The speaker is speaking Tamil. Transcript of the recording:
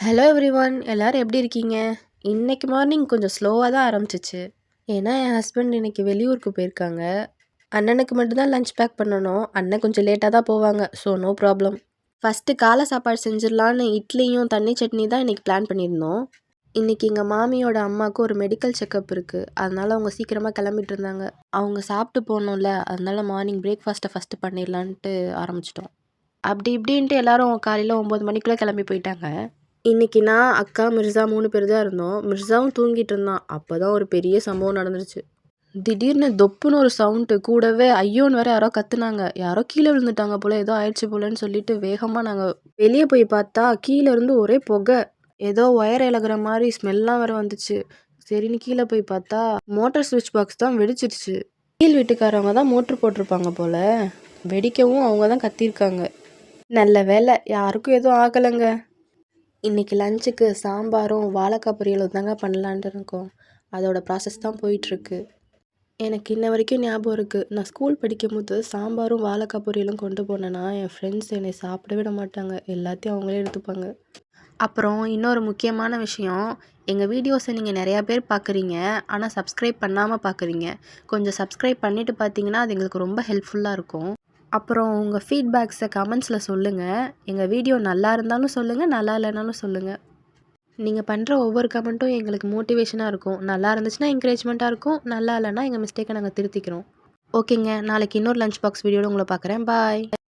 ஹலோ எவ்ரிவன் எல்லாரும் எப்படி இருக்கீங்க? இன்னைக்கு மார்னிங் கொஞ்சம் ஸ்லோவா தான் ஆரம்பிச்சுச்சு. ஏன்னா என் ஹஸ்பண்ட் இன்னைக்கு வெளியூருக்கு போயிருக்காங்க. அண்ணனுக்கு மட்டும் தான் லஞ்ச் பேக் பண்ணணும். அண்ணன் கொஞ்சம் லேட்டாக தான் போவாங்க. So no problem. ஃபஸ்ட்டு காலை சாப்பாடு செஞ்சிடலான்னு இட்லியும் தண்ணி சட்னி தான் இன்னைக்கு பிளான் பண்ணியிருந்தோம். இன்னைக்கு எங்கள் மாமியோட அம்மாவுக்கு ஒரு மெடிக்கல் செக்கப் இருக்குது. அதனால அவங்க சீக்கிரமாக கிளம்பிட்டு இருந்தாங்க. அவங்க சாப்பிட்டு போகணும்ல, அதனால மார்னிங் பிரேக்ஃபாஸ்ட்டை ஃபஸ்ட்டு பண்ணிடலான்ட்டு ஆரம்பிச்சிட்டோம். அப்படி இப்படின்ட்டு எல்லாரும் காலையில் 9 மணிக்குள்ளே கிளம்பி போயிட்டாங்க. இன்னைக்கு நான், அக்கா, மிர்சா 3 பேர் தான் இருந்தோம். மிர்சாவும் தூங்கிட்டு இருந்தான். அப்போ தான் ஒரு பெரிய சம்பவம் நடந்துருச்சு. திடீர்னு தொப்புன்னு ஒரு சவுண்டு, கூடவே ஐயோன்னு வேற யாரோ கத்துனாங்க. யாரோ கீழே விழுந்துட்டாங்க போல, ஏதோ ஆயிடுச்சு போலன்னு சொல்லிட்டு வேகமாக நாங்கள் வெளியே போய் பார்த்தா கீழே இருந்து ஒரே புகை. ஏதோ ஒயர் இலகுற மாதிரி ஸ்மெல்லாம் வேற வந்துச்சு. சரின்னு கீழே போய் பார்த்தா மோட்டார் ஸ்விட்ச் பாக்ஸ் தான் வெடிச்சிருச்சு. கீழ் வீட்டுக்காரவங்க தான் மோட்ரு போட்டிருப்பாங்க போல. வெடிக்கவும் அவங்க தான் கத்திருக்காங்க. நல்ல வேலை யாருக்கும் எதுவும் ஆகலைங்க. இன்றைக்கி லஞ்சுக்கு சாம்பாரும் வாழைக்காய் பொரியலும் தாங்க பண்ணலான்ட்டு இருக்கோம். அதோட ப்ராசஸ் தான் போயிட்டுருக்கு. எனக்கு இன்ன வரைக்கும் ஞாபகம் இருக்குது, நான் ஸ்கூல் படிக்கும்போது சாம்பாரும் வாழைக்காய் பொரியலும் கொண்டு போனேன்னா என் ஃப்ரெண்ட்ஸ் என்னை சாப்பிட விட மாட்டாங்க. எல்லாத்தையும் அவங்களே எடுத்துப்பாங்க. அப்புறம் இன்னொரு முக்கியமான விஷயம், எங்கள் வீடியோஸை நீங்கள் நிறையா பேர் பார்க்குறீங்க, ஆனால் சப்ஸ்கிரைப் பண்ணாமல் பார்க்குறீங்க. கொஞ்சம் சப்ஸ்கிரைப் பண்ணிவிட்டு பார்த்தீங்கன்னா அது எங்களுக்கு ரொம்ப ஹெல்ப்ஃபுல்லாக இருக்கும். அப்புறம் உங்கள் ஃபீட்பேக்ஸை கமெண்ட்ஸில் சொல்லுங்கள். எங்கள் வீடியோ நல்லா இருந்தாலும் சொல்லுங்கள், நல்லா இல்லைனாலும் சொல்லுங்கள். நீங்கள் பண்ணுற ஒவ்வொரு கமெண்ட்டும் எங்களுக்கு மோட்டிவேஷனாக இருக்கும். நல்லா இருந்துச்சுன்னா என்கரேஜ்மெண்ட்டாக இருக்கும், நல்லா இல்லைன்னா எங்கள் மிஸ்டேக்கை நாங்கள் திருத்திக்கிறோம். ஓகேங்க, நாளைக்கு இன்னொரு லஞ்ச் பாக்ஸ் வீடியோவில் உங்களை பார்க்குறேன். பாய்.